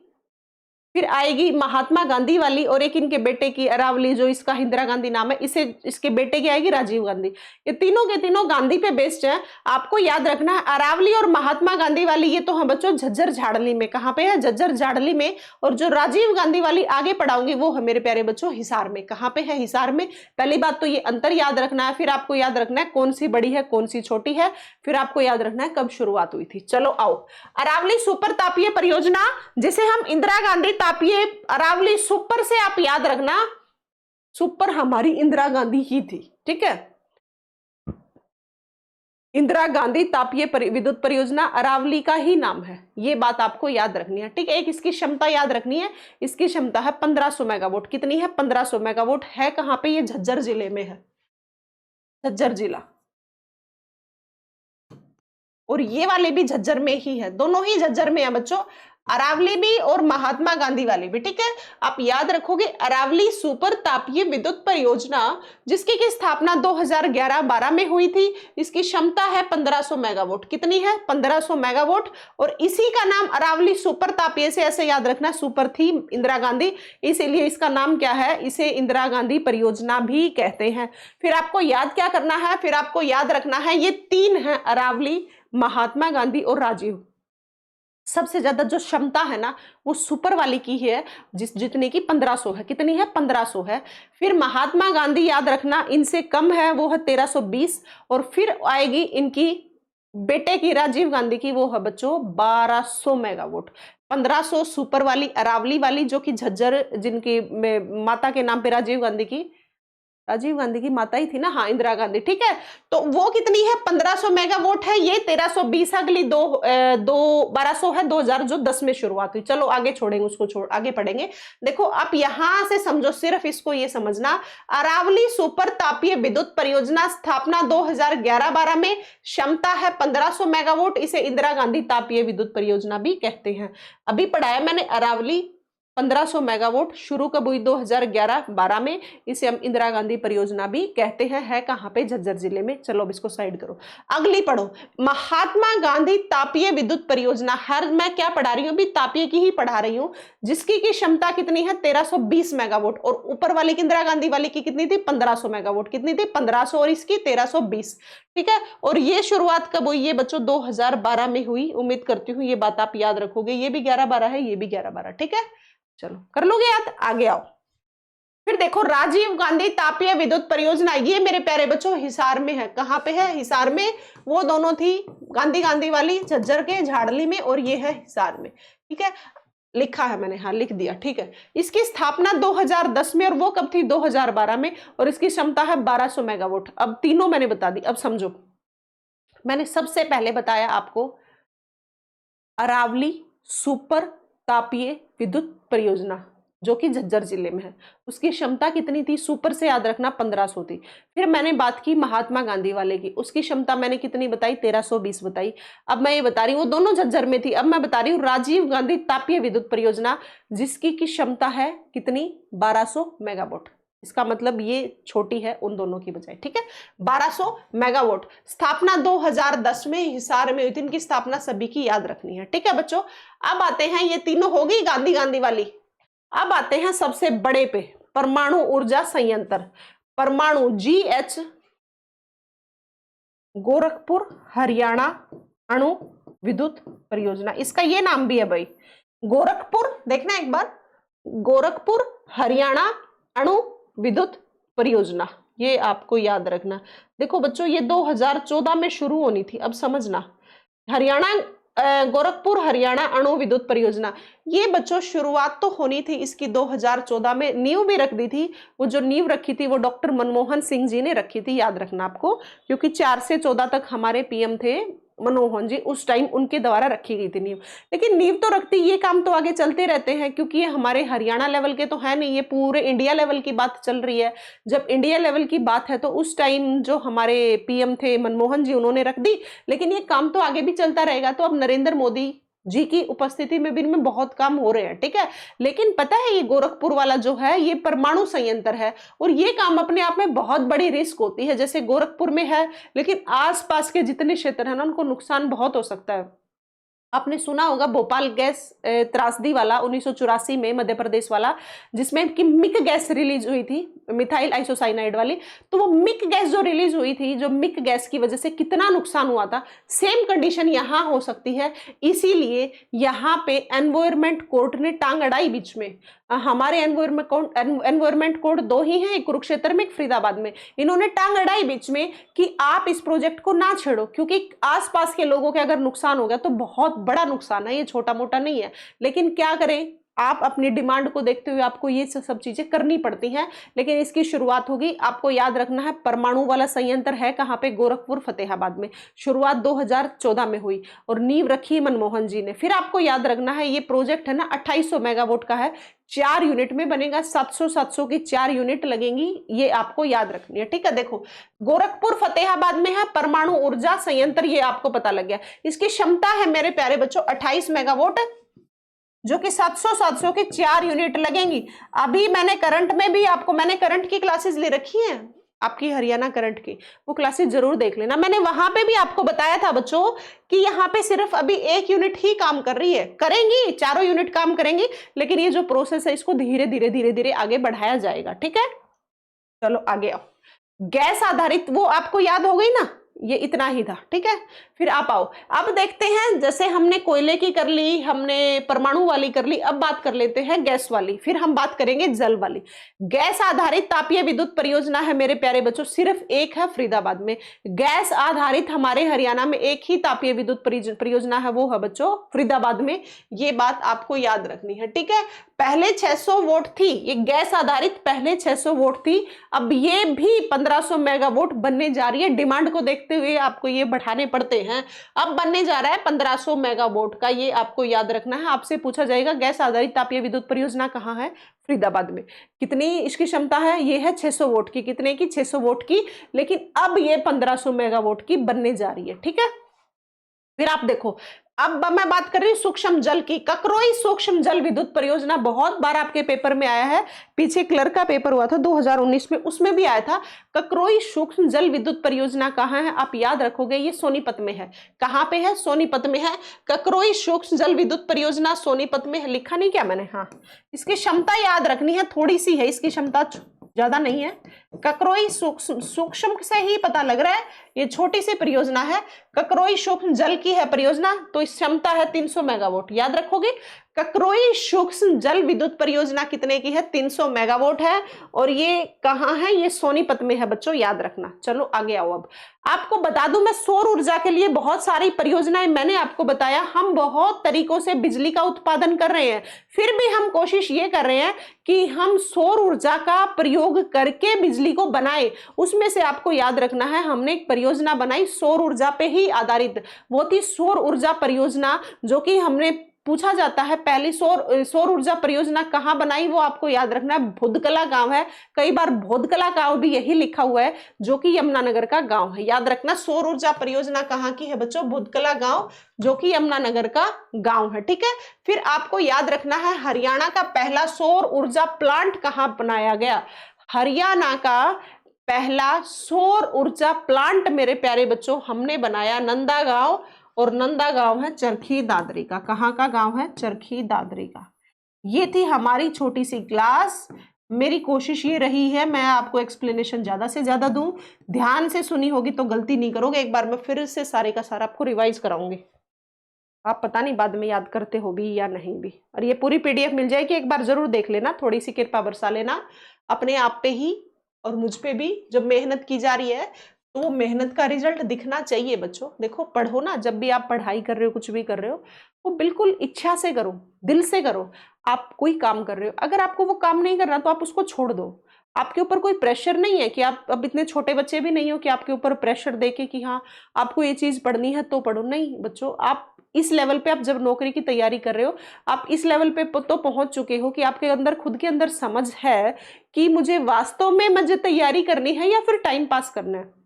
फिर आएगी महात्मा गांधी वाली, और एक इनके बेटे की अरावली, जो इसका इंदिरा गांधी नाम है, इसे इसके बेटे की आएगी राजीव गांधी। ये तीनों के तीनों गांधी पे बेस्ड है। आपको याद रखना है अरावली और महात्मा गांधी वाली, ये तो है बच्चों झज्जर झाड़ली में। कहां पे है? झज्जर झाड़ली में। और जो राजीव गांधी वाली आगे पढ़ाऊंगी वो है मेरे प्यारे बच्चों हिसार में। कहां पे है? हिसार में। पहली बात तो ये अंतर याद रखना है, फिर आपको याद रखना है कौन सी बड़ी है कौन सी छोटी है, फिर आपको याद रखना है कब शुरुआत हुई थी। चलो आओ, अरावली सुपर तापीय परियोजना, जिसे हम इंदिरा गांधी तापीय अरावली सुपर से आप याद रखना, सुपर हमारी इंदिरा गांधी ही थी, ठीक है। इंदिरा गांधी तापीय विद्युत परियोजना अरावली का ही नाम है, ये बात आपको याद रखनी है, ठीक है। एक इसकी क्षमता याद रखनी है, इसकी क्षमता है 1500 मेगावाट। कितनी है? 1500 मेगावाट। है कहां पे? ये झज्जर जिले में है, झज्जर जिला। और ये वाले भी झज्जर में ही है, दोनों ही झज्जर में है बच्चों, अरावली भी और महात्मा गांधी वाली भी, ठीक है। आप याद रखोगे अरावली सुपर तापीय विद्युत परियोजना, जिसकी की स्थापना 2011-12 में हुई थी। इसकी क्षमता है 1500 मेगावाट। कितनी है? 1500 मेगावाट। और इसी का नाम अरावली सुपर तापीय से ऐसे याद रखना, सुपर थी इंदिरा गांधी, इसीलिए इसका नाम क्या है? इसे इंदिरा गांधी परियोजना भी कहते हैं। फिर आपको याद क्या करना है? फिर आपको याद रखना है ये 3 है, अरावली, महात्मा गांधी और राजीव। सबसे ज्यादा जो क्षमता है ना वो सुपर वाली की है, जितने की 1500 है। कितनी है? 1500 है। फिर महात्मा गांधी याद रखना इनसे कम है, वो है 1320। और फिर आएगी इनकी बेटे की राजीव गांधी की, वो है बच्चों 1200 मेगावाट। 1500 सुपर वाली अरावली वाली, जो कि झज्जर, जिनकी माता के नाम पे राजीव गांधी की माता ही थी ना, हाँ इंदिरा गांधी, ठीक है। तो वो कितनी है? 1500 मेगावाट है। ये 1320, अगली 1200 है, 2010 में शुरुआत हुई। चलो आगे छोड़ेंगे उसको, आगे पढ़ेंगे। देखो आप यहां से समझो, सिर्फ इसको ये समझना, अरावली सुपर तापीय विद्युत परियोजना स्थापना 2011-12 में, क्षमता है 1500 मेगावाट। इसे इंदिरा गांधी तापीय विद्युत परियोजना भी कहते हैं। अभी पढ़ाया मैंने अरावली 1500 मेगावाट, शुरू कब हुई? 2011-12 में। इसे हम इंदिरा गांधी परियोजना भी कहते हैं। है कहां पे? झज्जर जिले में। चलो अब इसको साइड करो, अगली पढ़ो। महात्मा गांधी तापीय विद्युत परियोजना, हर मैं क्या पढ़ा रही हूं? अभी तापीय की ही पढ़ा रही हूं, जिसकी की क्षमता कितनी है? 1320 मेगावाट। और ऊपर वाली की इंदिरा गांधी वाली की कितनी थी? 1500 मेगावाट। कितनी थी? 1500, और इसकी 1320, ठीक है। और ये शुरुआत कब हुई? ये बच्चों 2012 में हुई। उम्मीद करती हूँ ये बात आप याद रखोगे। ये भी 11-12 है, ये भी 11-12, ठीक है। चलो कर लोगे याद, आगे आओ। फिर देखो राजीव गांधी तापीय विद्युत परियोजना, ये मेरे प्यारे बच्चों हिसार में है। कहां पे है? हिसार में। वो दोनों थी गांधी वाली झज्जर के झाड़ली में, और ये है हिसार में, ठीक है। लिखा है मैंने, हाँ लिख दिया, ठीक है। इसकी स्थापना 2010 में, और वो कब थी? 2012 में। और इसकी क्षमता है 1200 मेगावाट। अब तीनों मैंने बता दी। अब समझो, मैंने सबसे पहले बताया आपको अरावली सुपर तापीय विद्युत परियोजना, जो कि झज्जर जिले में है। उसकी क्षमता कितनी थी, सुपर से याद रखना 1500 थी। फिर मैंने बात की महात्मा गांधी वाले की, उसकी क्षमता मैंने कितनी बताई, 1320 बताई। अब मैं ये बता रही हूँ, वो दोनों झज्जर में थी। अब मैं बता रही हूँ राजीव गांधी तापीय विद्युत परियोजना, जिसकी की क्षमता है कितनी, 1200 मेगावाट। इसका मतलब ये छोटी है उन दोनों की बजाय, ठीक है। 1200 मेगावाट। स्थापना 2010 में हिसार में हुई थी। इनकी स्थापना सभी की याद रखनी है, ठीक है बच्चों। अब आते हैं, ये तीनों होगी गांधी गांधी वाली। अब आते हैं सबसे बड़े पे, परमाणु ऊर्जा संयंत्र, परमाणु GH, गोरखपुर हरियाणा अणु विद्युत परियोजना। इसका ये नाम भी है भाई, गोरखपुर, देखना एक बार, गोरखपुर हरियाणा अणु विद्युत परियोजना, ये आपको याद रखना। देखो बच्चों, ये 2014 में शुरू होनी थी। अब समझना, हरियाणा गोरखपुर हरियाणा अणु विद्युत परियोजना, ये बच्चों शुरुआत तो होनी थी इसकी 2014 में, नींव भी रख दी थी। वो जो नींव रखी थी वो डॉक्टर मनमोहन सिंह जी ने रखी थी, याद रखना आपको, क्योंकि 4 से 14 तक हमारे PM थे मनमोहन जी, उस टाइम उनके द्वारा रखी गई थी नींव। लेकिन नींव तो रखती, ये काम तो आगे चलते रहते हैं, क्योंकि ये हमारे हरियाणा लेवल के तो है नहीं, ये पूरे इंडिया लेवल की बात चल रही है। जब इंडिया लेवल की बात है तो उस टाइम जो हमारे PM थे मनमोहन जी, उन्होंने रख दी, लेकिन ये काम तो आगे भी चलता रहेगा। तो अब नरेंद्र मोदी जी की उपस्थिति में भी इनमें बहुत काम हो रहे हैं, ठीक है। लेकिन पता है, ये गोरखपुर वाला जो है ये परमाणु संयंत्र है, और ये काम अपने आप में बहुत बड़ी रिस्क होती है। जैसे गोरखपुर में है, लेकिन आसपास के जितने क्षेत्र हैं ना, उनको नुकसान बहुत हो सकता है। आपने सुना होगा भोपाल गैस त्रासदी वाला 1984 में, मध्य प्रदेश वाला, जिसमें कि मिक गैस रिलीज हुई थी, मिथाइल आइसोसाइनाइड वाली। तो वो मिक गैस जो रिलीज हुई थी, जो मिक गैस की वजह से कितना नुकसान हुआ था, सेम कंडीशन यहाँ हो सकती है। इसीलिए यहाँ पे एनवायरमेंट कोर्ट ने टांग अड़ाई बीच में। हमारे एनवायरमेंट कोड 2 ही हैं, एक कुरुक्षेत्र में, एक फरीदाबाद में। इन्होंने टांग अड़ाई बीच में कि आप इस प्रोजेक्ट को ना छेड़ो, क्योंकि आसपास के लोगों के अगर नुकसान हो गया तो बहुत बड़ा नुकसान है, ये छोटा मोटा नहीं है। लेकिन क्या करें, आप अपनी डिमांड को देखते हुए आपको ये सब चीजें करनी पड़ती हैं। लेकिन इसकी शुरुआत होगी, आपको याद रखना है, परमाणु वाला संयंत्र है कहाँ पे, गोरखपुर फतेहाबाद में। शुरुआत 2014 में हुई और नींव रखी मनमोहन जी ने। फिर आपको याद रखना है, ये प्रोजेक्ट है ना 2800 मेगावाट का है, 4 यूनिट में बनेगा, 700 की 4 यूनिट लगेंगी, ये आपको याद रखनी है, ठीक है। देखो, गोरखपुर फतेहाबाद में है परमाणु ऊर्जा संयंत्र, ये आपको पता लग गया। इसकी क्षमता है मेरे प्यारे बच्चों 28 मेगावाट, जो कि 700 की 4 यूनिट लगेंगी। अभी मैंने करंट में भी आपको, मैंने करंट की क्लासेस ले रखी हैं आपकी, हरियाणा करंट की, वो क्लासेस जरूर देख लेना। मैंने वहां पे भी आपको बताया था बच्चों कि यहाँ पे सिर्फ अभी 1 यूनिट ही काम कर रही है, करेंगी 4 यूनिट काम करेंगी, लेकिन ये जो प्रोसेस है इसको धीरे धीरे आगे बढ़ाया जाएगा, ठीक है। चलो आगे आओ। गैस आधारित, वो आपको याद हो गई ना, ये इतना ही था, ठीक है। फिर आप आओ, अब देखते हैं, जैसे हमने कोयले की कर ली, हमने परमाणु वाली कर ली, अब बात कर लेते हैं गैस वाली, फिर हम बात करेंगे जल वाली। गैस आधारित तापीय विद्युत परियोजना है मेरे प्यारे बच्चों, सिर्फ एक है फरीदाबाद में। गैस आधारित हमारे हरियाणा में एक ही तापीय विद्युत परियोजना है, वो है बच्चों फरीदाबाद में। ये बात आपको याद रखनी है, ठीक है। पहले 600 वोट थी ये गैस आधारित, पहले 600 वोट थी, अब ये भी 1500 मेगावाट बनने जा रही है। डिमांड को देखते हुए आपको ये बढ़ाने पड़ते हैं, अब बनने जा रहा है 1500 मेगावाट का, ये आपको याद रखना है। आपसे पूछा जाएगा गैस आधारित तापीय विद्युत परियोजना कहाँ है, फरीदाबाद में। कितनी इसकी क्षमता है, ये है 600 वोट की, कितने की, 600 वोट की, लेकिन अब ये 1500 मेगावाट की बनने जा रही है, ठीक है। फिर आप देखो, अब मैं बात कर रही हूँ सूक्ष्म जल की। ककरोई सूक्ष्म जल विद्युत परियोजना बहुत बार आपके पेपर में आया है, पीछे क्लर्क का पेपर हुआ था 2019 में, उसमें भी आया था। ककरोई सूक्ष्म जल विद्युत परियोजना कहाँ है, आप याद रखोगे, ये सोनीपत में है। कहाँ पे है, सोनीपत में है। ककरोई सूक्ष्म जल विद्युत परियोजना सोनीपत में है, लिखा नहीं क्या मैंने, हाँ। इसकी क्षमता याद रखनी है, थोड़ी सी है इसकी क्षमता, ज्यादा नहीं है। ककरोई सूक्ष्म से ही पता लग रहा है, ये छोटी सी परियोजना है। ककरोई सूक्ष्म जल की है परियोजना, तो इस क्षमता है 300 मेगावाट, याद रखोगे। ककरोई सूक्ष्म जल विद्युत परियोजना कितने की है, 300 मेगावाट है, और ये कहाँ है, ये सोनीपत में है बच्चों, याद रखना। चलो आगे आओ। अब आपको बता दूं, मैं सौर ऊर्जा के लिए बहुत सारी परियोजनाएं मैंने आपको बताया, हम बहुत तरीकों से बिजली का उत्पादन कर रहे हैं, फिर भी हम कोशिश ये कर रहे हैं कि हम सौर ऊर्जा का प्रयोग करके बिजली को बनाए। उसमें से आपको याद रखना है, हमने एक परियोजना बनाई सौर ऊर्जा पे ही आधारित, वो थी सौर ऊर्जा परियोजना, जो कि हमने पूछा जाता है पहली सौर ऊर्जा परियोजना कहाँ बनाई, वो आपको याद रखना है, भुदकला गांव है। कई बार भोदकला गांव भी यही लिखा हुआ है, जो कि यमुनानगर का गांव है। याद रखना सौर ऊर्जा परियोजना कहाँ की है बच्चों, भुदकला गांव, जो कि यमुनानगर का गांव है। ठीक है, फिर आपको याद रखना है हरियाणा का पहला सौर ऊर्जा प्लांट कहाँ बनाया गया। हरियाणा का पहला सौर ऊर्जा प्लांट मेरे प्यारे बच्चों हमने बनाया नंदा गांव, और नंदा गांव है चरखी दादरी का। कहाँ का गांव है, चरखी दादरी का। ये थी हमारी छोटी सी क्लास। मेरी कोशिश ये रही है मैं आपको एक्सप्लेनेशन ज्यादा से ज्यादा दूं, ध्यान से सुनी होगी तो गलती नहीं करोगे। एक बार मैं फिर से सारे का सारा आपको रिवाइज कराऊंगी, आप पता नहीं बाद में याद करते हो भी या नहीं भी। और ये पूरी पीडीएफ मिल जाएगी, एक बार जरूर देख लेना, थोड़ी सी कृपा बरसा लेना अपने आप पे ही और मुझ पे भी। जब मेहनत की जा रही है तो वो मेहनत का रिजल्ट दिखना चाहिए बच्चों। देखो पढ़ो ना, जब भी आप पढ़ाई कर रहे हो, कुछ भी कर रहे हो, वो बिल्कुल इच्छा से करो, दिल से करो। आप कोई काम कर रहे हो, अगर आपको वो काम नहीं करना तो आप उसको छोड़ दो। आपके ऊपर कोई प्रेशर नहीं है कि आप अब इतने छोटे बच्चे भी नहीं हो कि आपके ऊपर प्रेशर देके कि हाँ आपको ये चीज पढ़नी है तो पढ़ो। नहीं बच्चों, आप इस लेवल पे, आप जब नौकरी की तैयारी कर रहे हो, आप इस लेवल पे तो पहुंच चुके हो कि आपके अंदर खुद के अंदर समझ है कि मुझे वास्तव में मुझे तैयारी करनी है या फिर टाइम पास करना है।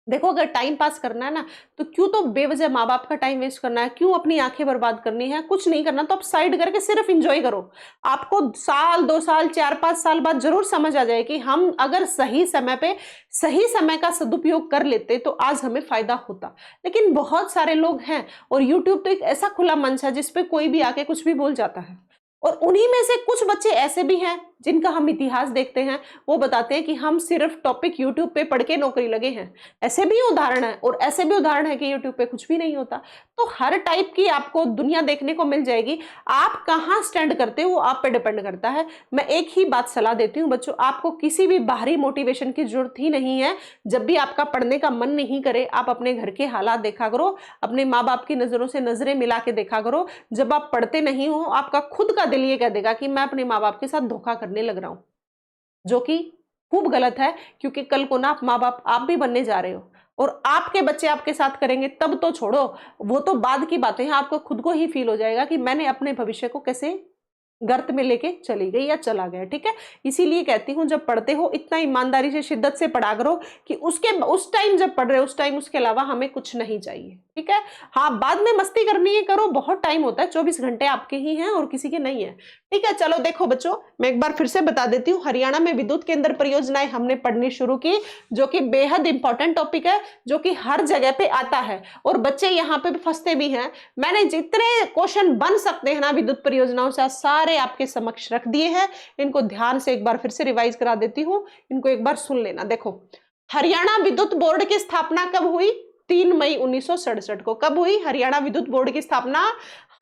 देखो अगर टाइम पास करना है ना, तो क्यों तो बेवजह माँ बाप का टाइम वेस्ट करना है, क्यों अपनी आंखें बर्बाद करनी है। कुछ नहीं करना तो आप साइड करके सिर्फ एंजॉय करो। आपको साल 2 साल 4-5 साल बाद जरूर समझ आ जाए कि हम अगर सही समय पे सही समय का सदुपयोग कर लेते तो आज हमें फायदा होता। लेकिन बहुत सारे लोग हैं, और यूट्यूब तो एक ऐसा खुला मंच है जिसपे कोई भी आके कुछ भी बोल जाता है। और उन्हीं में से कुछ बच्चे ऐसे भी हैं जिनका हम इतिहास देखते हैं, वो बताते हैं कि हम सिर्फ टॉपिक यूट्यूब पे पढ़ के नौकरी लगे हैं। ऐसे भी उदाहरण है, और ऐसे भी उदाहरण है कि यूट्यूब पे कुछ भी नहीं होता। तो हर टाइप की आपको दुनिया देखने को मिल जाएगी। आप कहाँ स्टैंड करते हो वो आप पे डिपेंड करता है। मैं एक ही बात सलाह देती हूँ बच्चों, आपको किसी भी बाहरी मोटिवेशन की जरूरत ही नहीं है। जब भी आपका पढ़ने का मन नहीं करे, आप अपने घर के हालात देखा करो, अपने माँ बाप की नजरों से नजरें मिला के देखा करो। जब आप पढ़ते नहीं हो, आपका खुद का दिल ये कह देगा कि मैं अपने माँ बाप के साथ धोखा करने लग रहा हूं, जो कि खूब गलत है। क्योंकि कल को ना आप माँ बाप आप भी बनने जा रहे हो, और आपके बच्चे आपके साथ करेंगे तब तो छोड़ो, वो तो बाद की बातें हैं। आपको खुद को ही फील हो जाएगा कि मैंने अपने भविष्य को कैसे गर्त में लेके चली गई या चला गया। ठीक है, इसीलिए कहती हूं जब पढ़ते हो इतना ईमानदारी से शिद्दत से पढ़ा करो कि उस टाइम जब पढ़ रहे हो उस टाइम उसके अलावा हमें कुछ नहीं चाहिए। ठीक है, हाँ बाद में मस्ती करनी है करो, बहुत टाइम होता है, 24 घंटे आपके ही हैं और किसी के नहीं है। ठीक है, चलो देखो बच्चों, मैं एक बार फिर से बता देती हूँ। हरियाणा में विद्युत केंद्र परियोजनाएं हमने पढ़नी शुरू की, जो कि बेहद इंपॉर्टेंट टॉपिक है, जो कि हर जगह पे आता है और बच्चे यहाँ पे फंसते भी हैं। मैंने जितने क्वेश्चन बन सकते हैं ना विद्युत परियोजनाओं से सारे आपके समक्ष रख दिए हैं। इनको ध्यान से एक बार फिर से रिवाइज करा देती हूँ, इनको एक बार सुन लेना। देखो, हरियाणा विद्युत बोर्ड की स्थापना कब हुई? 3 मई 1967 को। कब हुई हरियाणा विद्युत बोर्ड की स्थापना?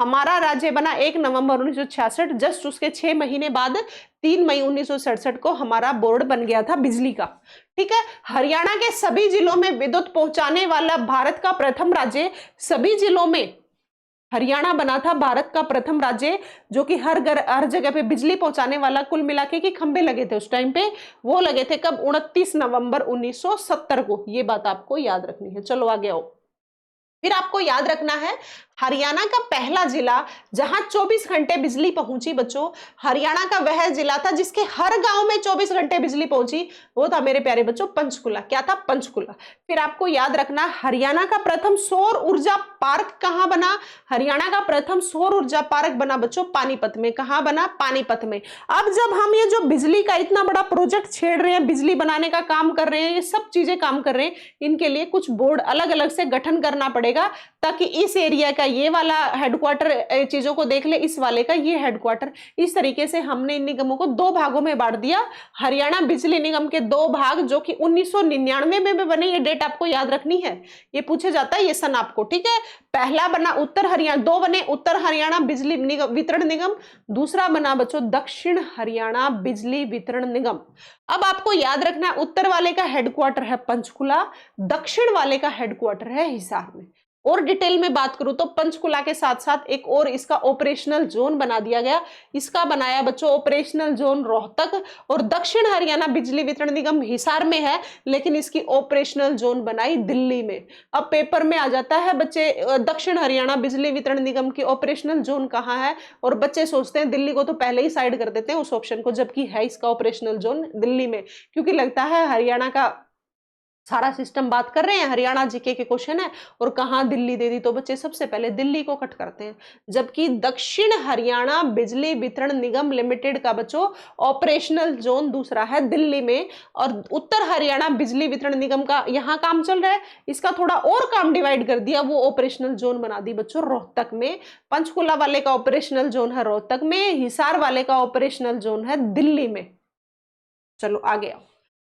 हमारा राज्य बना 1 नवंबर 1966, जस्ट उसके 6 महीने बाद 3 मई 1967 को हमारा बोर्ड बन गया था बिजली का। ठीक है, हरियाणा के सभी जिलों में विद्युत पहुंचाने वाला भारत का प्रथम राज्य, सभी जिलों में हरियाणा बना था भारत का प्रथम राज्य, जो कि हर जगह पे बिजली पहुंचाने वाला। कुल मिलाके के खंबे लगे थे उस टाइम पे, वो लगे थे कब? 29 नवंबर 1970 को। ये बात आपको याद रखनी है। चलो आगे आओ। फिर आपको याद रखना है हरियाणा का पहला जिला जहां 24 घंटे बिजली पहुंची बच्चों, हरियाणा का वह जिला था जिसके हर गांव में 24 घंटे बिजली पहुंची, वो था मेरे प्यारे बच्चों पंचकुला। क्या था? पंचकुला। फिर आपको याद रखना हरियाणा का प्रथम सौर ऊर्जा पार्क कहां बना? हरियाणा का प्रथम सौर ऊर्जा पार्क बना बच्चों पानीपत में। कहां बना? पानीपत में। अब जब हम ये जो बिजली का इतना बड़ा प्रोजेक्ट छेड़ रहे हैं, बिजली बनाने का काम कर रहे हैं, ये सब चीजें काम कर रहे हैं, इनके लिए कुछ बोर्ड अलग अलग से गठन करना पड़ेगा, ताकि इस एरिया का ये वाला हेडक्वार्टर चीजों को देख ले, इस वाले का ये हेडक्वार्टर। इस तरीके से हमने इन निगमों को 2 भागों में बांट दिया। हरियाणा बिजली निगम के 2 भाग, जो कि 1999 में बने। ये डेट आपको याद रखनी है, ये पूछे जाता है ये सन आपको। ठीक है, पहला बना उत्तर हरियाणा, 2 बने उत्तर हरियाणा बिजली वितरण निगम, दूसरा बना बच्चों दक्षिण हरियाणा बिजली वितरण निगम। अब आपको याद रखना है उत्तर वाले का हेडक्वार्टर है पंचकुला, दक्षिण वाले का हेडक्वार्टर है हिसार में। और डिटेल में बात करूं तो पंचकुला के साथ साथ एक और इसका ऑपरेशनल जोन बना दिया गया। इसका बनाया बच्चों ऑपरेशनल जोन रोहतक, और दक्षिण हरियाणा बिजली वितरण निगम हिसार में है, लेकिन इसकी ऑपरेशनल जोन बनाई दिल्ली में। अब पेपर में आ जाता है बच्चे दक्षिण हरियाणा बिजली वितरण निगम की ऑपरेशनल जोन कहाँ है, और बच्चे सोचते हैं दिल्ली को तो पहले ही साइड कर देते हैं उस ऑप्शन को, जबकि है इसका ऑपरेशनल जोन दिल्ली में, क्योंकि लगता है हरियाणा का सारा सिस्टम बात कर रहे हैं, हरियाणा जीके के क्वेश्चन है और कहाँ दिल्ली दे दी, तो बच्चे सबसे पहले दिल्ली को कट करते हैं। जबकि दक्षिण हरियाणा बिजली वितरण निगम लिमिटेड का बच्चों ऑपरेशनल जोन दूसरा है दिल्ली में, और उत्तर हरियाणा बिजली वितरण निगम का यहाँ काम चल रहा है, इसका थोड़ा और काम डिवाइड कर दिया, वो ऑपरेशनल जोन बना दी बच्चों रोहतक में। पंचकुला वाले का ऑपरेशनल जोन है रोहतक में, हिसार वाले का ऑपरेशनल जोन है दिल्ली में। चलो आगे आओ।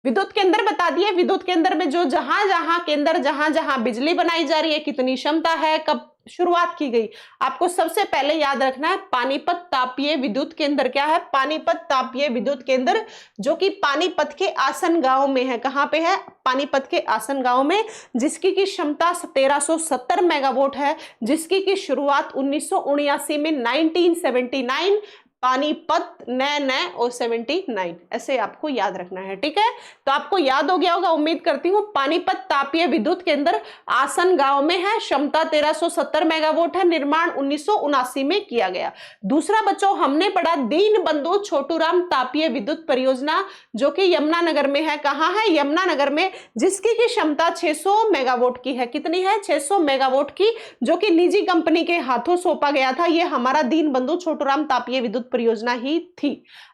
विद्युत केंद्र बता दिए। विद्युत केंद्र में जो जहां जहां बिजली बनाई जा रही है, कितनी क्षमता है, कब शुरुआत की गई, आपको सबसे पहले याद रखना है पानीपत तापीय विद्युत केंद्र। क्या है? पानीपत तापीय विद्युत केंद्र, जो कि पानीपत के आसन गांव में है। कहां पे है? पानीपत के आसन गांव में, जिसकी की क्षमता 1370 मेगावाट है, जिसकी की शुरुआत 1979 में 1979 पानीपत नए और 79 ऐसे आपको याद रखना है। ठीक है, तो आपको याद हो गया होगा उम्मीद करती हूँ। पानीपत तापीय विद्युत केंद्र आसन गांव में है, क्षमता 1370 मेगावाट है, निर्माण 1979 में किया गया। दूसरा बच्चों हमने पढ़ा दीनबंधु छोटूराम तापीय विद्युत परियोजना, जो कि यमुनानगर में है। कहाँ है? यमुनानगर में, जिसकी की क्षमता 600 मेगावाट की है। कितनी है? 600 मेगावाट की, जो कि निजी कंपनी के हाथों सौंपा गया था। ये हमारा दीनबंधु छोटूराम तापीय विद्युत परियोजना ही थी।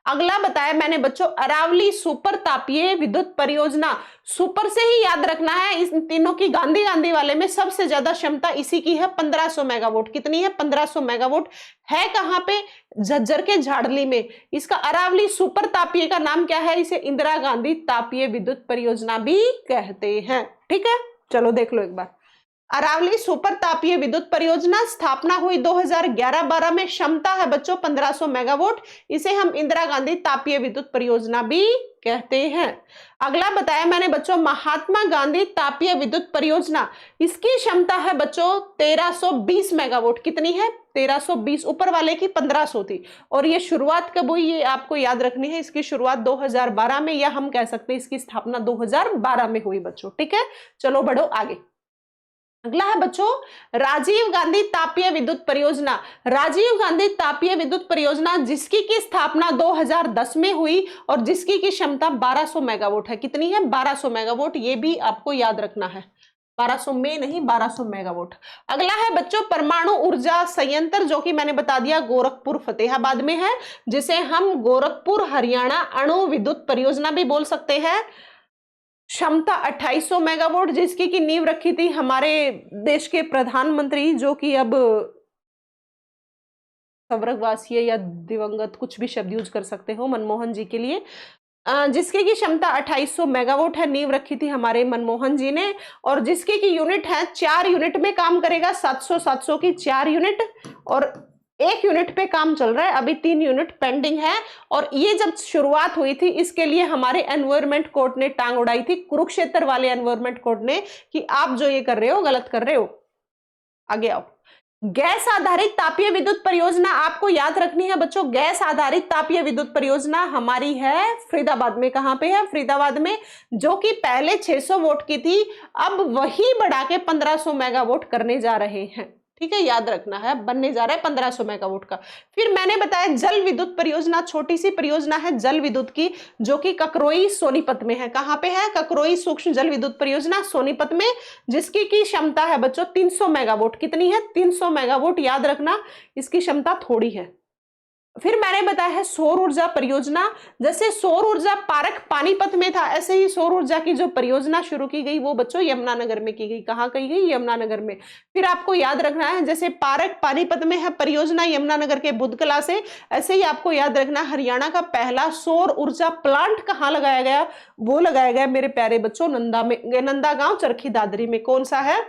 अगला बताया मैंने बच्चों अरावली सुपर तापीय विद्युत परियोजना। सुपर से ही याद रखना है, इस तीनों की गांधी वाले में सबसे ज्यादा क्षमता इसी की है 1500 मेगावाट। कितनी है? 1500 मेगावाट। है कहां पे? झज्जर के झाड़ली में। इसका अरावली सुपर तापीय का नाम क्या है? इसे इंदिरा गांधी तापीय विद्युत परियोजना भी कहते हैं। ठीक है, चलो देख लो एक बार। अरावली सुपर तापीय विद्युत परियोजना स्थापना हुई 2011-12 में, क्षमता है बच्चों 1500 मेगावाट। इसे हम इंदिरा गांधी तापीय विद्युत परियोजना भी कहते हैं। अगला बताया मैंने बच्चों महात्मा गांधी तापीय विद्युत परियोजना। इसकी क्षमता है बच्चों 1320 मेगावाट। कितनी है? 1320। ऊपर वाले की 1500 थी। और ये शुरुआत कब हुई ये आपको याद रखनी है। इसकी शुरुआत 2012 में, या हम कह सकते हैं इसकी स्थापना 2012 में हुई बच्चों। ठीक है, चलो बढ़ो आगे। अगला है बच्चों राजीव गांधी तापीय विद्युत परियोजना। राजीव गांधी तापीय विद्युत परियोजना, जिसकी की स्थापना 2010 में हुई और जिसकी की क्षमता 1200 मेगावाट है। कितनी है? 1200 मेगावाट। ये भी आपको याद रखना है, 1200 में नहीं, 1200 मेगावाट। अगला है बच्चों परमाणु ऊर्जा संयंत्र, जो कि मैंने बता दिया गोरखपुर फतेहाबाद में है, जिसे हम गोरखपुर हरियाणा अणु विद्युत परियोजना भी बोल सकते हैं। क्षमता 2800 मेगावाट, जिसकी की नींव रखी थी हमारे देश के प्रधानमंत्री, जो कि अब स्वर्गवासी या दिवंगत, कुछ भी शब्द यूज कर सकते हो, मनमोहन जी के लिए, जिसकी की क्षमता 2800 मेगावाट है। नींव रखी थी हमारे मनमोहन जी ने, और जिसकी की यूनिट है 4 यूनिट में काम करेगा। 700 की 4 यूनिट, और 1 यूनिट पे काम चल रहा है, अभी 3 यूनिट पेंडिंग है। और ये जब शुरुआत हुई थी, इसके लिए हमारे एनवायरमेंट कोर्ट ने टांग उड़ाई थी, कुरुक्षेत्र वाले एनवायरमेंट कोर्ट ने, कि आप जो ये कर रहे हो गलत कर रहे हो। आगे आओ। गैस आधारित तापीय विद्युत परियोजना आपको याद रखनी है बच्चों। गैस आधारित तापीय विद्युत परियोजना हमारी है फरीदाबाद में। कहां पे है? फरीदाबाद में, जो कि पहले 600 वोट की थी, अब वही बढ़ा के 1500 मेगावाट करने जा रहे हैं। ठीक है, याद रखना है, बनने जा रहा है 1500 मेगावाट का। फिर मैंने बताया जल विद्युत परियोजना, छोटी सी परियोजना है जल विद्युत की, जो कि ककरोई सोनीपत में है। कहां पे है? ककरोई सूक्ष्म जल विद्युत परियोजना सोनीपत में, जिसकी की क्षमता है बच्चों 300 मेगावाट। कितनी है? 300 मेगावाट। याद रखना, इसकी क्षमता थोड़ी है। फिर मैंने बताया है सौर ऊर्जा परियोजना। जैसे सौर ऊर्जा पार्क पानीपत में था, ऐसे ही सौर ऊर्जा की जो परियोजना शुरू की गई वो बच्चों यमुनानगर में की गई। कहाँ की गई? यमुनानगर में। फिर आपको याद रखना है, जैसे पार्क पानीपत में है परियोजना यमुनानगर के बुधकला से, ऐसे ही आपको याद रखना हरियाणा का पहला सौर ऊर्जा प्लांट कहाँ लगाया गया? वो लगाया गया मेरे प्यारे बच्चों नंदा में, नंदागांव चरखी दादरी में। कौन सा है?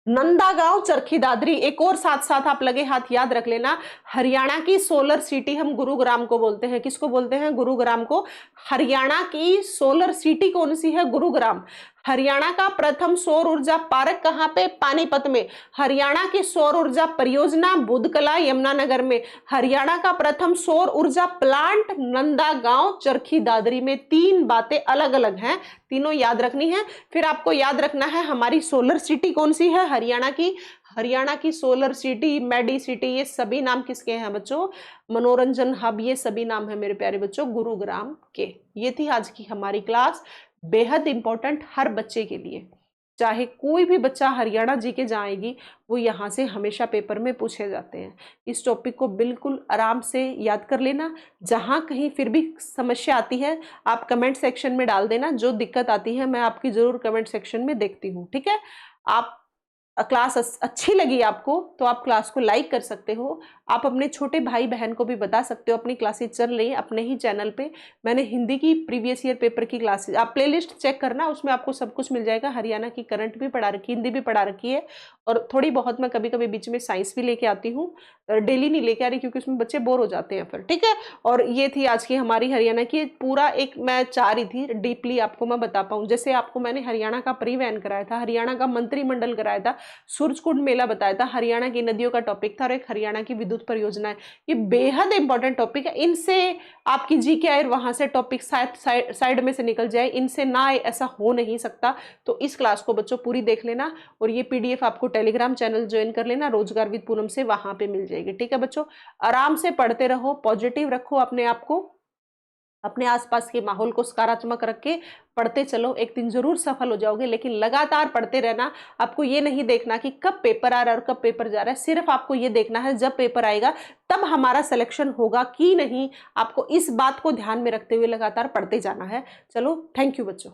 नंदागांव चरखी दादरी। एक और साथ साथ आप लगे हाथ याद रख लेना, हरियाणा की सोलर सिटी हम गुरुग्राम को बोलते हैं। किसको बोलते हैं? गुरुग्राम को। हरियाणा की सोलर सिटी कौन सी है? गुरुग्राम। हरियाणा का प्रथम सौर ऊर्जा पार्क कहाँ पे? पानीपत में। हरियाणा की सौर ऊर्जा परियोजना बुधकला यमुनानगर में। हरियाणा का प्रथम सौर ऊर्जा प्लांट नंदागांव चरखी दादरी में। तीन बातें अलग अलग हैं, तीनों याद रखनी है। फिर आपको याद रखना है हमारी सोलर सिटी कौन सी है हरियाणा की? हरियाणा की सोलर सिटी, मेडी सिटी, ये सभी नाम किसके हैं बच्चों? मनोरंजन हब, ये सभी नाम है मेरे प्यारे बच्चों गुरुग्राम के। ये थी आज की हमारी क्लास, बेहद इंपॉर्टेंट हर बच्चे के लिए। चाहे कोई भी बच्चा हरियाणा जीके जाएगी, वो यहाँ से हमेशा पेपर में पूछे जाते हैं। इस टॉपिक को बिल्कुल आराम से याद कर लेना। जहाँ कहीं फिर भी समस्या आती है आप कमेंट सेक्शन में डाल देना, जो दिक्कत आती है मैं आपकी जरूर कमेंट सेक्शन में देखती हूँ, ठीक है। आप क्लास अच्छी लगी आपको तो आप क्लास को लाइक कर सकते हो। आप अपने छोटे भाई बहन को भी बता सकते हो, अपनी क्लासेस चल रही है अपने ही चैनल पे। मैंने हिंदी की प्रीवियस ईयर पेपर की क्लासेस, आप प्लेलिस्ट चेक करना, उसमें आपको सब कुछ मिल जाएगा। हरियाणा की करंट भी पढ़ा रखी, हिंदी भी पढ़ा रखी है, और थोड़ी बहुत मैं कभी कभी बीच में साइंस भी लेके आती हूँ। डेली नहीं लेके आ रही क्योंकि उसमें बच्चे बोर हो जाते हैं फिर, ठीक है। और ये थी आज की हमारी हरियाणा की पूरा एक, मैं चाह रही थी डीपली आपको मैं बता पाऊँ। जैसे आपको मैंने हरियाणा का परिवहन कराया था, हरियाणा का मंत्रिमंडल कराया था, सूरजकुंड मेला बताया था, हरियाणा की नदियों का टॉपिक था, और एक हरियाणा की विद्युत परियोजना है। ये बेहद इंपॉर्टेंट टॉपिक है, इनसे आपकी जीके आए वहां से टॉपिक साइड में से निकल जाए, इनसे ना आए ऐसा हो नहीं सकता। तो इस क्लास को बच्चों पूरी देख लेना, और ये पीडीएफ आपको टेलीग्राम चैनल ज्वाइन कर लेना, रोजगार विद पूनम से, वहां पे मिल जाएगी, ठीक है बच्चों। आराम से पढ़ते रहो, पॉजिटिव रखो अपने आप को, अपने आसपास के माहौल को सकारात्मक रख के पढ़ते चलो, एक दिन जरूर सफल हो जाओगे। लेकिन लगातार पढ़ते रहना, आपको ये नहीं देखना कि कब पेपर आ रहा है और कब पेपर जा रहा है, सिर्फ आपको ये देखना है जब पेपर आएगा तब हमारा सिलेक्शन होगा कि नहीं। आपको इस बात को ध्यान में रखते हुए लगातार पढ़ते जाना है। चलो, थैंक यू बच्चों।